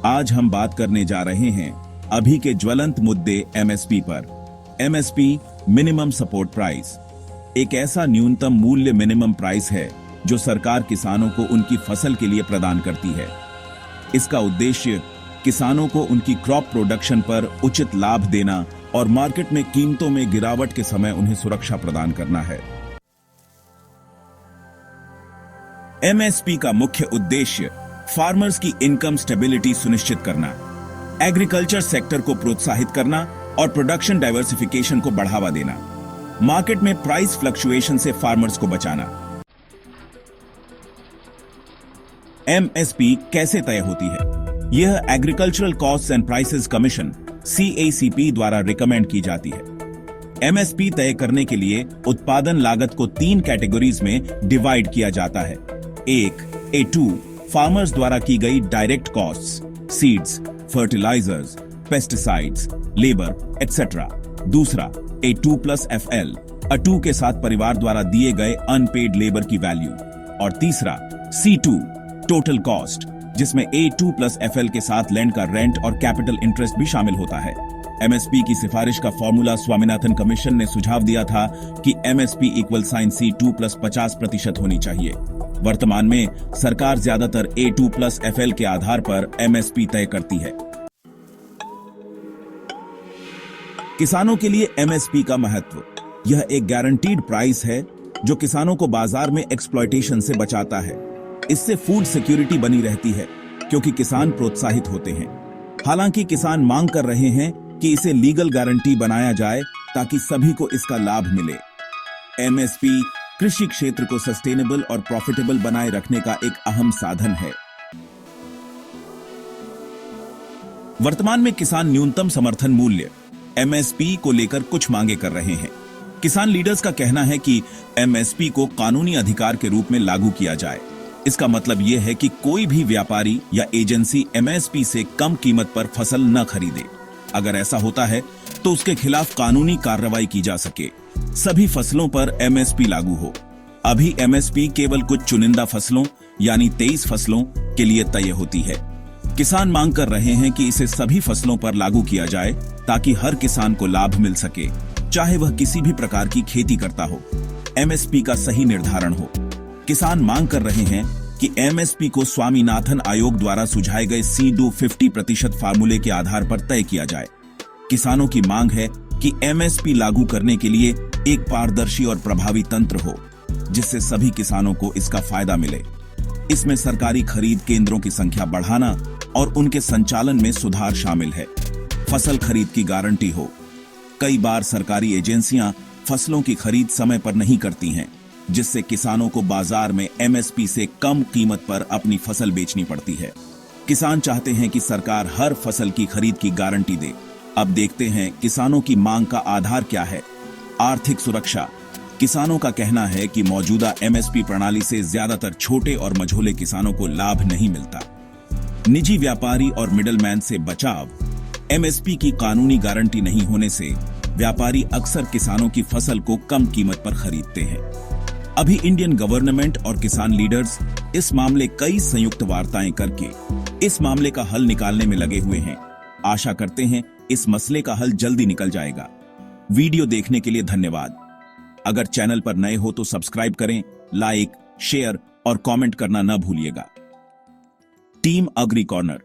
आज हम बात करने जा रहे हैं अभी के ज्वलंत मुद्दे एमएसपी पर। एमएसपी मिनिमम सपोर्ट प्राइस एक ऐसा न्यूनतम मूल्य मिनिमम प्राइस है जो सरकार किसानों को उनकी फसल के लिए प्रदान करती है। इसका उद्देश्य किसानों को उनकी क्रॉप प्रोडक्शन पर उचित लाभ देना और मार्केट में कीमतों में गिरावट के समय उन्हें सुरक्षा प्रदान करना है। एमएसपी का मुख्य उद्देश्य फार्मर्स की इनकम स्टेबिलिटी सुनिश्चित करना, एग्रीकल्चर सेक्टर को प्रोत्साहित करना और प्रोडक्शन डाइवर्सिफिकेशन को बढ़ावा देना, मार्केट में प्राइस फ्लक्चुएशन से फार्मर्स को बचाना। एमएसपी कैसे तय होती है? यह agricultural costs and prices commission CACP द्वारा रिकमेंड की जाती है। एमएसपी तय करने के लिए उत्पादन लागत को 3 कैटेगरीज में डिवाइड किया जाता है। एक, A2 फार्मर्स द्वारा की गई direct costs, seeds, fertilisers, pesticides, labour etcetera. दूसरा, A2+FL A2 के साथ परिवार द्वारा दिए गए अनपेड लेबर की वैल्यू। और तीसरा, C2 टोटल कॉस्ट, जिसमें A2+FL के साथ लैंड का रेंट और कैपिटल इंटरेस्ट भी शामिल होता है। एमएसपी की सिफारिश का फॉर्मूला स्वामीनाथन कमीशन ने सुझाव दिया था कि एमएसपी C2 + 50% होनी चाहिए। वर्तमान में सरकार ज्यादातर A2+FL के आधार पर एमएसपी तय करती है। किसानों के लिए एमएसपी का महत्व। यह एक गारंटीड प्राइस है जो किसानों को बाजार में एक्सप्लॉयटेशन से बचाता है। इससे फूड सिक्योरिटी बनी रहती है क्योंकि किसान प्रोत्साहित होते हैं। हालांकि किसान मांग कर रहे हैं कि इसे लीगल गारंटी बनाया जाए ताकि सभी को इसका लाभ मिले। एमएसपी कृषि क्षेत्र को सस्टेनेबल और प्रॉफिटेबल बनाए रखने का एक अहम साधन है। वर्तमान में किसान न्यूनतम समर्थन मूल्य एमएसपी को लेकर कुछ मांगे कर रहे हैं। किसान लीडर्स का कहना है कि एमएसपी को कानूनी अधिकार के रूप में लागू किया जाए। इसका मतलब यह है कि कोई भी व्यापारी या एजेंसी एमएसपी से कम कीमत पर फसल न खरीदे। अगर ऐसा होता है तो उसके खिलाफ कानूनी कार्रवाई की जा सके। सभी फसलों पर एमएसपी लागू हो। अभी एमएसपी केवल कुछ चुनिंदा फसलों यानी 23 फसलों के लिए तय होती है। किसान मांग कर रहे हैं कि इसे सभी फसलों पर लागू किया जाए ताकि हर किसान को लाभ मिल सके, चाहे वह किसी भी प्रकार की खेती करता हो। एमएसपी का सही निर्धारण हो। किसान मांग कर रहे हैं कि एमएसपी को स्वामीनाथन आयोग द्वारा सुझाए गए सीडो 50% फार्मूले के आधार पर तय किया जाए। किसानों की मांग है कि एमएसपी लागू करने के लिए एक पारदर्शी और प्रभावी तंत्र हो जिससे सभी किसानों को इसका फायदा मिले। इसमें सरकारी खरीद केंद्रों की संख्या बढ़ाना और उनके संचालन में सुधार शामिल है। फसल खरीद की गारंटी हो। कई बार सरकारी एजेंसियां फसलों की खरीद समय पर नहीं करती हैं, जिससे किसानों को बाजार में एमएसपी से कम कीमत पर अपनी फसल बेचनी पड़ती है। किसान चाहते हैं कि सरकार हर फसल की खरीद की गारंटी दे। अब देखते हैं किसानों की मांग का आधार क्या है। आर्थिक सुरक्षा। किसानों का कहना है कि मौजूदा एमएसपी प्रणाली से ज्यादातर छोटे और मझोले किसानों को लाभ नहीं मिलता। निजी व्यापारी और मिडलमैन से बचाव। एमएसपी की कानूनी गारंटी नहीं होने से व्यापारी अक्सर किसानों की फसल को कम कीमत पर खरीदते हैं। अभी इंडियन गवर्नमेंट और किसान लीडर्स इस मामले कई संयुक्त वार्ताएं करके इस मामले का हल निकालने में लगे हुए हैं। आशा करते हैं इस मसले का हल जल्दी निकल जाएगा। वीडियो देखने के लिए धन्यवाद। अगर चैनल पर नए हो तो सब्सक्राइब करें, लाइक, शेयर और कमेंट करना न भूलिएगा। Team agri corner.